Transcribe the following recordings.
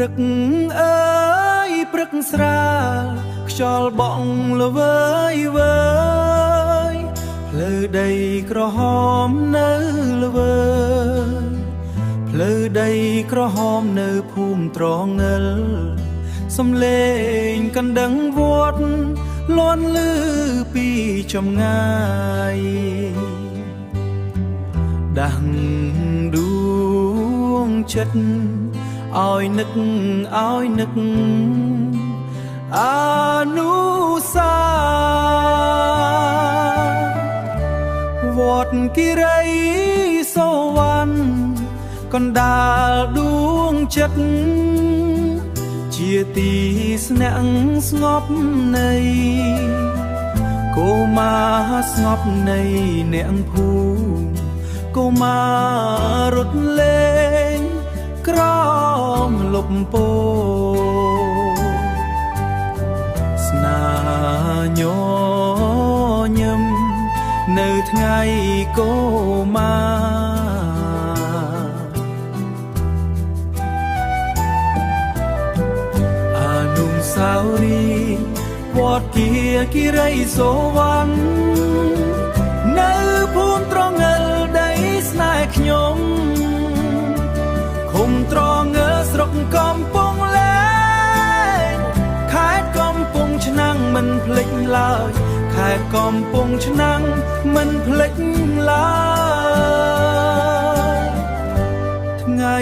ព្រឹកអើយព្រឹកស្រាលខ្យល់បក់ល្វើយវើយភ្លឺដីក្រហមនៅល្វើយភ្លឺដីក្រហមនៅភូមិត្រងលសំឡេងកណ្ដឹងវត្តលាន់លឺពីចម្ងាយដាស់ដួងចិត្តឲ្យនឹកអនុសាវត្តគិរីសូវ័នកណ្ដាលដួងចិត្តជាទីស្នាក់ស្ងប់នៃកុមារស្ងប់នៃអ្នកភូមិកុមាររត់លេងក្រោមលំពោស្នាញញឹមនៅថ្ងៃកុមារអនុស្សាវរីយ៍វត្តគិរីសូវ័ននៅភូមិត្រងលដីស្នេហ៍ខ្ញុំឃុំត្រងស្រុកកំពង់លែងខេត្តកំពង់ឆ្នាំងមិនភ្លេចឡើយខេត្តកំពង់ឆ្នាំងមិនភ្លេចឡើយថ្ងៃ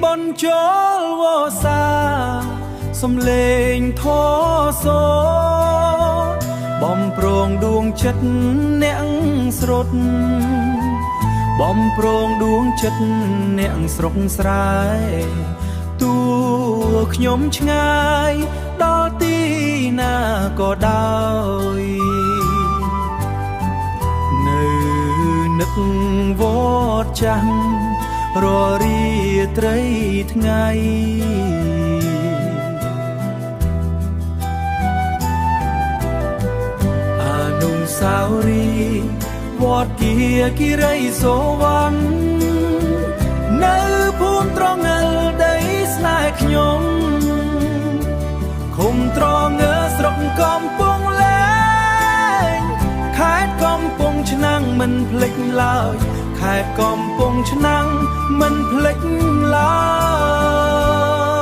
បុណ្យចូលវស្សាសំឡេងធម៌សូរបំប្រងដួងចិត្តអ្នកស្រុតបំប្រងដួងចិត្តអ្នកស្រុកស្រែតួខ្ញុំឆ្ងាយដល់ទីណាក៏ដោយនៅនឹកវត្តចាស់ររីត្រីថ្ងៃអនុស្សាវរីយ៍វត្តគិរីសូវ័ននៅភូមិត្រងលដីស្នេហ៍ខ្ញុំឃុំត្រងស្រុកកំពង់លែងខេត្តកំពង់ឆ្នាំងមិនភ្លេចឡើយខេត្តកំពង់ឆ្នាំងមិនភ្លេចឡើយ